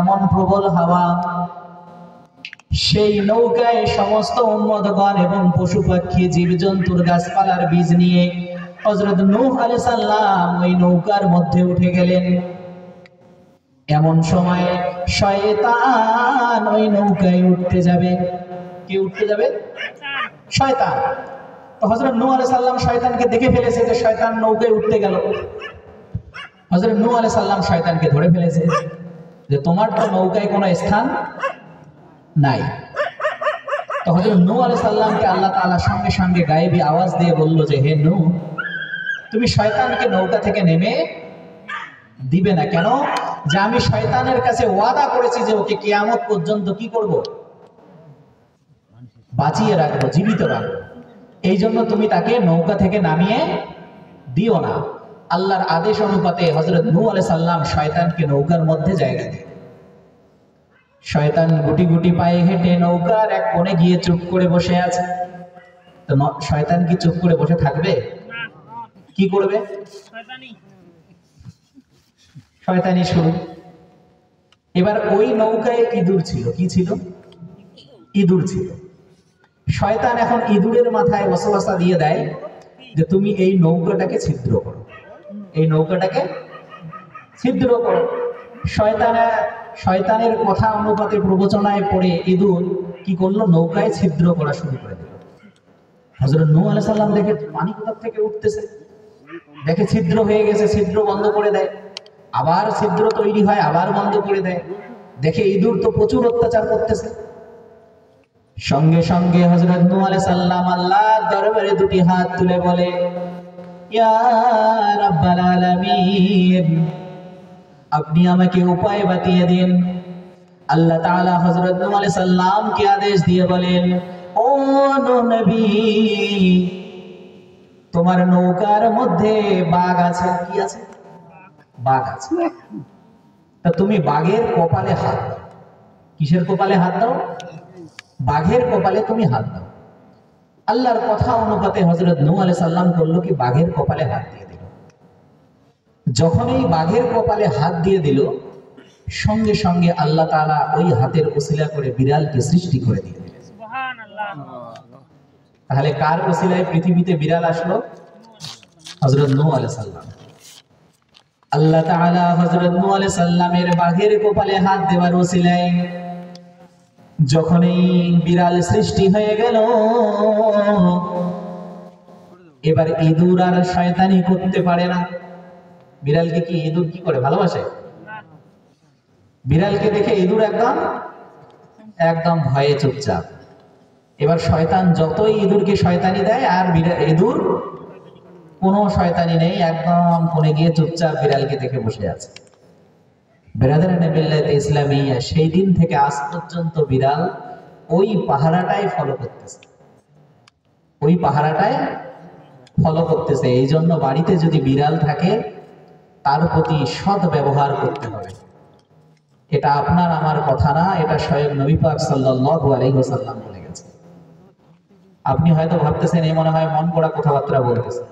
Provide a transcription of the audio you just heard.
এমন প্রবল হাওয়া, সেই নৌকায় সমস্ত উম্মতগণ এবং পশু পাখি জীবজন্তুর গাছপালার বীজ নিয়ে হযরত নূহ আলাইহিস সালাম ওই নৌকার মধ্যে উঠে গেলেন। এমন সময় শয়তান ওই নৌকায় উঠতে যাবে। কে উঠতে যাবে? শয়তান। তো হযরত নূহ আলাইহিস সালাম শয়তানকে দেখে ফেলেছে যে শয়তান নৌকায় উঠতে গেল। হযরত নূহ আলাইহিস সালাম শয়তানকে ধরে ফেলেছে যে তোমার তো নৌকায় কোনো স্থান নাই। তো হযরত নূহ আলাইহিস সালামকে আল্লাহ তাআলা সঙ্গে সঙ্গে গায়েবী আওয়াজ দিয়ে বলল যে হে নূহ, তুমি শয়তানকে নৌকা থেকে নেমে দিবে না কেন? যে আমি শয়তানের কাছে ওয়াদা করেছি যে ওকে কিয়ামত পর্যন্ত কি করব? বাঁচিয়ে রাখবো, জীবিত রাখবো। এই জন্য তুমি তাকে নৌকা থেকে নামিয়ে দিও না। আল্লাহর আদেশ অনুপাতে হযরত নূহ আলাইহিস সালাম শয়তানকে নৌকার মধ্যে জায়গা দেন। শয়তান গুটি গুটি পায়ে হেঁটে নৌকার এক কোণে গিয়ে চুপ করে বসে আছে। তো শয়তান কি চুপ করে বসে থাকবে? কি করবে? শয়তানি শুরু। এবার ওই নৌকায় ইঁদুর ছিল। কি ছিল? ইঁদুর ছিল। শয়তান এখন ইঁদুরের মাথায় ওয়াসওয়াসা দিয়ে দেয় যে তুমি এই নৌকাটাকে ছিদ্র করো, এই নৌকাটাকে ছিদ্র করো। শয়তানের কথা অনুপাতে প্রবচনায় পড়ে ইঁদুর কি করলো? নৌকায় ছিদ্র করা শুরু করে দিল। হযরত নূহ আলাইহিস সালাম দেখে পানি কোথা থেকে উঠতেছে, দেখে ছিদ্র হয়ে গেছে, ছিদ্র বন্ধ করে দেয়। আবার ছিদ্র তৈরি হয়, আবার বন্ধ করে দেয়। দেখে ইঁদুর তো প্রচুর অত্যাচার করতেছে। সঙ্গে সঙ্গে হযরত নূহ আলাইহিস সালাম আল্লাহর দরবারে দুটি হাত তুলে বলে, ইয়া রাব্বাল আলামিন, আপনি আমাকে উপায় বাতিয়ে দিন। আল্লাহ তাআলা হযরত নূহ আলাইহিস সালামকে আদেশ দিয়ে বলেন, ও নূহ নবী, তোমার নৌকার মধ্যে বাঘ আছে। কি আছে? বাঘ আছে। তা তুমি বাঘের কপালে হাত দাও। কিসের কপালে হাত দাও? বাঘের কপালে তুমি হাত দাও। আল্লাহর কথা অনুপাতে হযরত নূহ আলাইহিস সালাম করলো কি? বাঘের কপালে হাত দিয়ে দিল। যখন এই বাঘের কপালে হাত দিয়ে দিল, সঙ্গে সঙ্গে আল্লাহ তাআলা ওই হাতের ওসিলা করে বিড়ালকে সৃষ্টি করে দিয়ে দিলেন। সুবহানাল্লাহ। তাহলে কার ওসিলায় পৃথিবীতে বিড়াল আসলো? হযরত নূহ আলাইহিস সালাম। আল্লাহ তাআলা হযরত নূহ আলাইহিস সালামের বাঘের কপালে হাত দেওয়ার ওসিলায় যখন এই বিড়াল সৃষ্টি হয়ে গেল, এবার ইঁদুর আর শয়তানি করতে পারে না। বিড়ালকে কি ইঁদুর কি করে? ভালোবাসে। বিড়ালকে দেখে ইঁদুর একদম ভয়ে চুপচাপ। এবার শয়তান যতই ইঁদুরকে শয়তানি দেয়, আর ইঁদুর কোনো শয়তানি নেই, একদম কোণে গিয়ে চুপচাপ বিড়ালকে দেখে বসে আছে। বিরাদারানে মিল্লাতে ইসলামিয়া সেই দিন থেকে আজ পর্যন্ত বিড়াল ওই পাহারাটাই ফলো করতেছে, ওই পাহারাটাই ফলো করতেছে। এই জন্য বাড়িতে যদি বিড়াল থাকে তার প্রতি সৎ ব্যবহার করতে হবে। এটা আপনার আমার কথা না, এটা স্বয়ং নবী পাক সাল্লাল্লাহু আলাইহি ওয়াসাল্লাম বলে গেছে। আপনি হয়তো ভাবতেছেন এই মনে হয় মন গড়া কথাবার্তা বলতেছে।